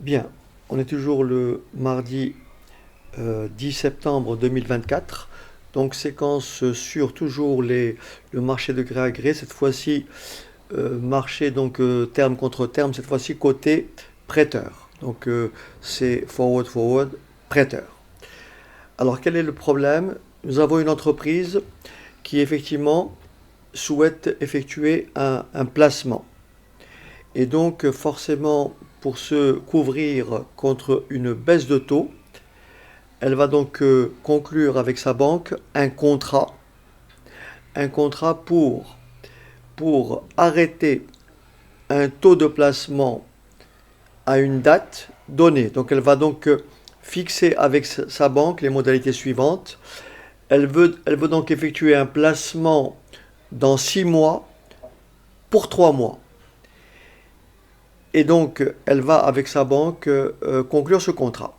Bien, on est toujours le mardi 10 septembre 2024. Donc séquence sur toujours le marché de gré à gré. Cette fois-ci, marché donc terme contre terme. Cette fois-ci côté prêteur. Donc c'est forward prêteur. Alors quel est le problème? Nous avons une entreprise qui effectivement souhaite effectuer un placement. Et donc forcément, pour se couvrir contre une baisse de taux, elle va donc conclure avec sa banque un contrat pour arrêter un taux de placement à une date donnée. Donc elle va donc fixer avec sa banque les modalités suivantes. Elle veut donc effectuer un placement dans 6 mois pour 3 mois. Et donc, elle va avec sa banque conclure ce contrat.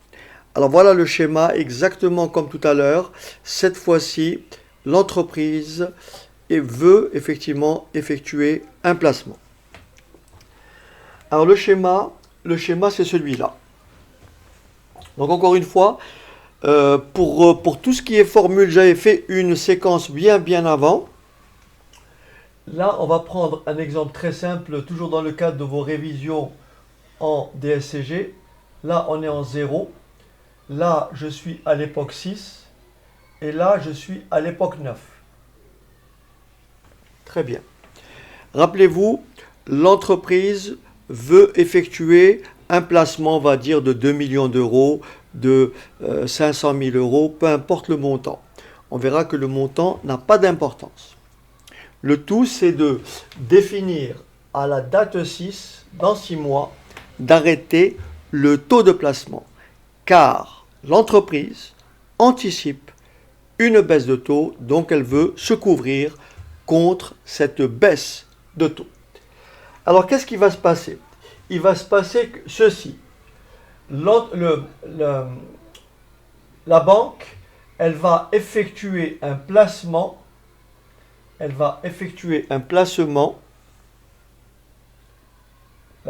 Alors voilà le schéma exactement comme tout à l'heure. Cette fois-ci, l'entreprise veut effectivement effectuer un placement. Alors le schéma c'est celui-là. Donc encore une fois, pour tout ce qui est formule, j'avais fait une séquence bien avant. Là, on va prendre un exemple très simple, toujours dans le cadre de vos révisions en DSCG. Là, on est en 0. Là, je suis à l'époque 6. Et là, je suis à l'époque 9. Très bien. Rappelez-vous, l'entreprise veut effectuer un placement, on va dire, de 2 millions d'euros, de 500 000 euros, peu importe le montant. On verra que le montant n'a pas d'importance. Le tout, c'est de définir à la date 6, dans 6 mois, d'arrêter le taux de placement. Car l'entreprise anticipe une baisse de taux, donc elle veut se couvrir contre cette baisse de taux. Alors, qu'est-ce qui va se passer? Il va se passer ceci. La banque, elle va effectuer un placement. La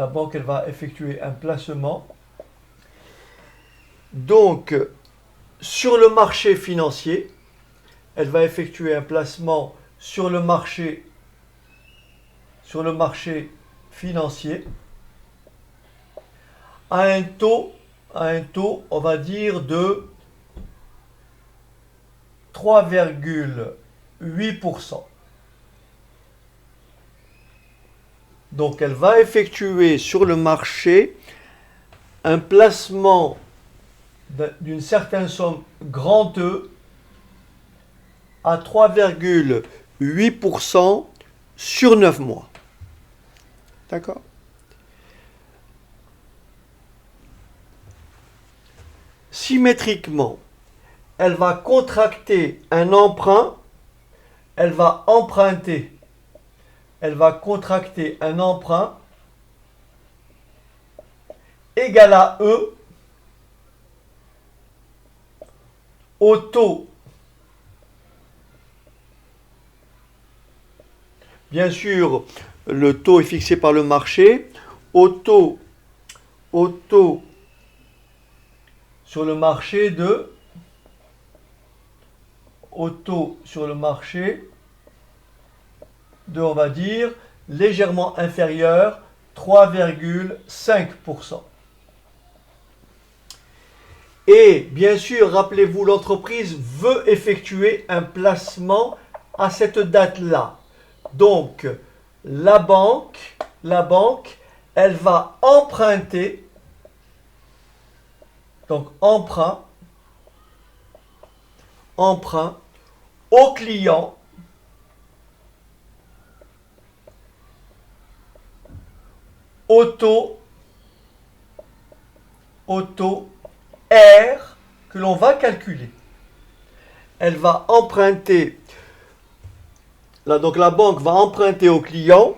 banque, elle va effectuer un placement. Donc, sur le marché financier, elle va effectuer un placement sur le marché financier à un taux, on va dire, de 3,8%. Donc elle va effectuer sur le marché un placement d'une certaine somme grand E à 3,8% sur 9 mois. D'accord? Symétriquement, elle va contracter un emprunt, elle va contracter un emprunt égal à E au taux. Bien sûr, le taux est fixé par le marché, au taux sur le marché de on va dire, légèrement inférieur, 3,5%. Et bien sûr, rappelez-vous, l'entreprise veut effectuer un placement à cette date-là. Donc, la banque, elle va emprunter, donc emprunt au client au taux R que l'on va calculer. Elle va emprunter, donc la banque va emprunter au client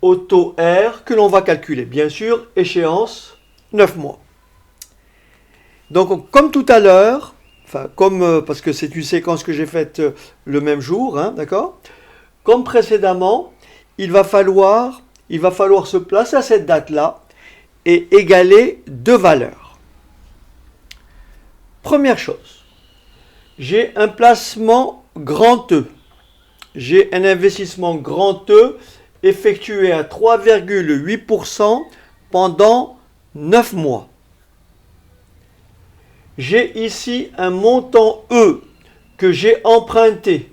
au taux R que l'on va calculer. Bien sûr, échéance 9 mois. Donc, comme tout à l'heure, parce que c'est une séquence que j'ai faite le même jour, hein, d'accord? Comme précédemment, il va falloir se placer à cette date-là et égaler deux valeurs. Première chose, j'ai un placement grand E. J'ai un investissement grand E effectué à 3,8% pendant 9 mois. J'ai ici un montant E que j'ai emprunté.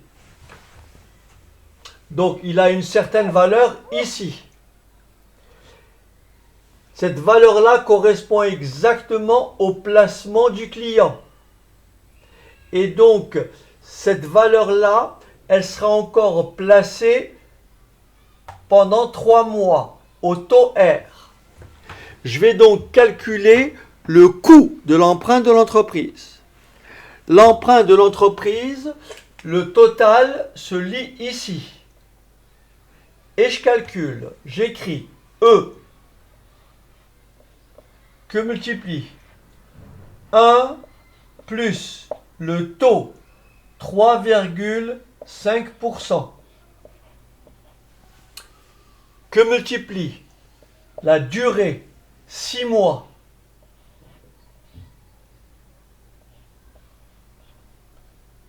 Donc il a une certaine valeur ici. Cette valeur-là correspond exactement au placement du client. Et donc cette valeur-là, elle sera encore placée pendant 3 mois au taux R. Je vais donc calculer le coût de l'emprunt de l'entreprise. L'emprunt de l'entreprise, le total se lit ici. Et je calcule, j'écris E que multiplie 1 plus le taux 3,5% que multiplie la durée 6 mois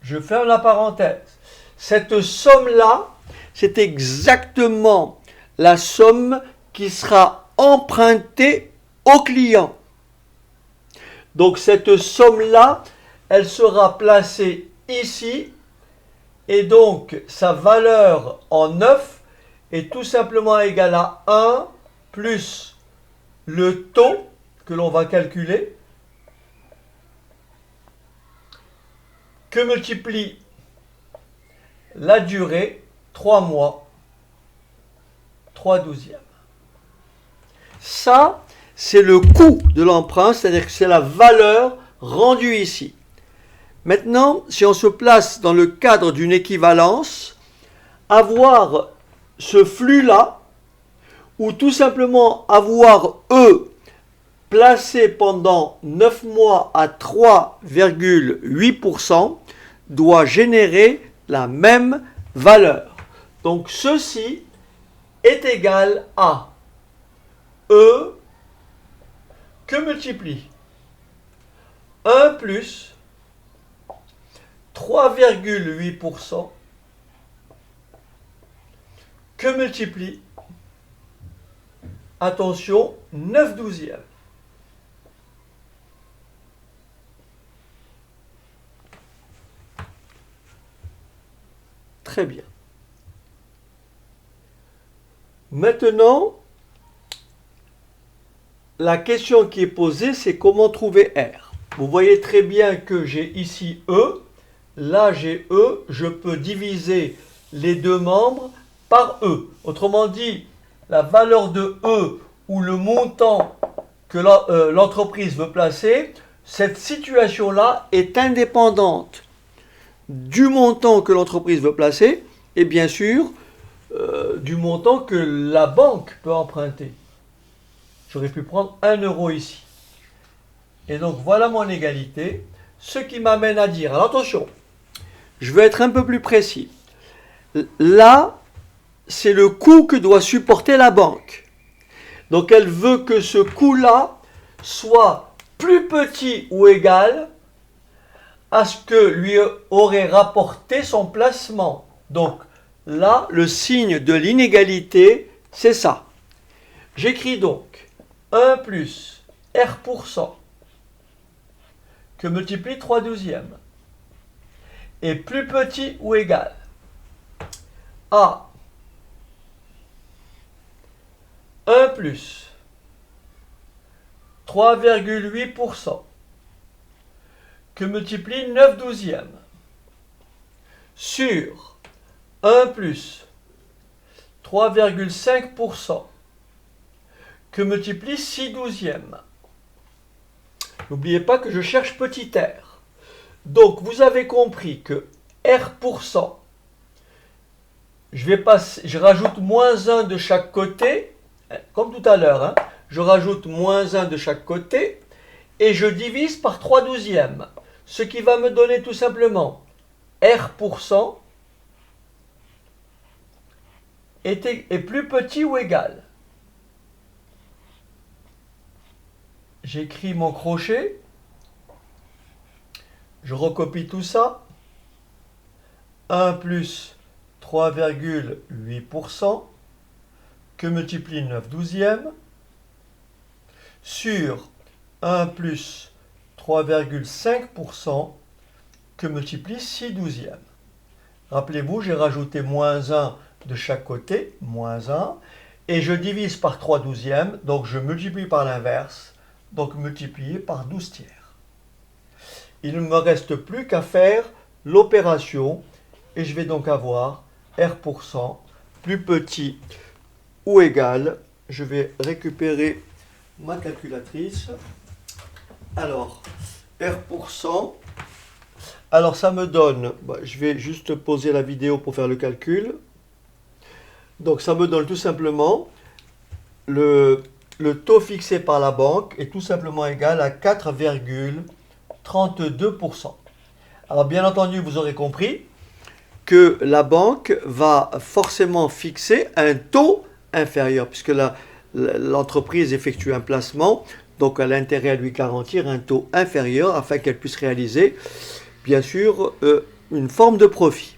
je ferme la parenthèse. Cette somme-là, c'est exactement la somme qui sera empruntée au client. Donc cette somme-là, elle sera placée ici et donc sa valeur en 9 est tout simplement égale à 1 plus le taux que l'on va calculer que multiplie la durée 3 mois 3/12. Ça, c'est le coût de l'emprunt, c'est-à-dire que c'est la valeur rendue ici. Maintenant, si on se place dans le cadre d'une équivalence, avoir ce flux-là, ou tout simplement avoir E placé pendant 9 mois à 3,8%, doit générer la même valeur. Donc ceci est égal à E que multiplie 1 plus 3,8% que multiplie, attention, 9/12. Très bien. Maintenant, la question qui est posée, c'est comment trouver R. Vous voyez très bien que j'ai ici E, là j'ai E, je peux diviser les deux membres par E. Autrement dit, la valeur de E ou le montant que l'entreprise veut placer, cette situation-là est indépendante du montant que l'entreprise veut placer et bien sûr du montant que la banque peut emprunter. J'aurais pu prendre 1 euro ici. Et donc voilà mon égalité, ce qui m'amène à dire, alors attention, je vais être un peu plus précis. Là, c'est le coût que doit supporter la banque. Donc elle veut que ce coût-là soit plus petit ou égal à ce que lui aurait rapporté son placement. Donc là, le signe de l'inégalité, c'est ça. J'écris donc 1 plus R% que multiplie 3/12 est plus petit ou égal à 1 plus 3,8% que multiplie 9/12 sur 1 plus 3,5% que multiplie 6/12. N'oubliez pas que je cherche petit r. Donc vous avez compris que R%, je rajoute moins 1 de chaque côté, comme tout à l'heure, hein, je rajoute moins 1 de chaque côté, et je divise par 3/12, ce qui va me donner tout simplement R% est plus petit ou égal j'écris mon crochet, je recopie tout ça, 1 plus 3,8% que multiplie 9/12 sur 1 plus 3,5% que multiplie 6/12. Rappelez-vous, j'ai rajouté moins 1 de chaque côté, moins 1, et je divise par 3/12, donc je multiplie par l'inverse, donc multiplié par 12/3. Il ne me reste plus qu'à faire l'opération, et je vais donc avoir R% plus petit ou égal. Je vais récupérer ma calculatrice. Alors, R%, alors ça me donne, je vais juste poser la vidéo pour faire le calcul. Donc ça me donne tout simplement le taux fixé par la banque est tout simplement égal à 4,32%. Alors bien entendu, vous aurez compris que la banque va forcément fixer un taux inférieur, puisque l'entreprise effectue un placement, donc elle a intérêt à lui garantir un taux inférieur afin qu'elle puisse réaliser, bien sûr, une forme de profit.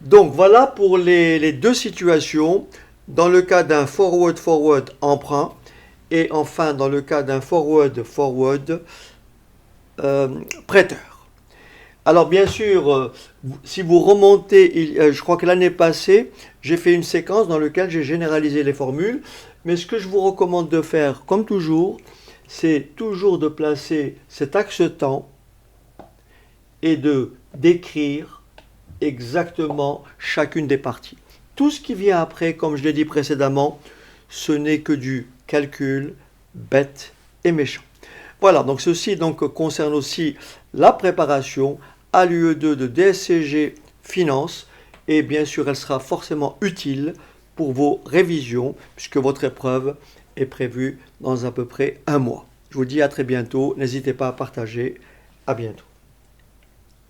Donc voilà pour les deux situations, dans le cas d'un forward emprunt, et enfin dans le cas d'un forward prêteur. Alors bien sûr, si vous remontez, je crois que l'année passée, j'ai fait une séquence dans laquelle j'ai généralisé les formules, mais ce que je vous recommande de faire, comme toujours, c'est toujours de placer cet axe temps et d'écrire exactement chacune des parties. Tout ce qui vient après, comme je l'ai dit précédemment, ce n'est que du calcul bête et méchant. Voilà, donc ceci concerne aussi la préparation à l'UE2 de DSCG Finance, et bien sûr elle sera forcément utile pour vos révisions puisque votre épreuve est prévue dans à peu près un mois. Je vous dis à très bientôt, n'hésitez pas à partager, à bientôt.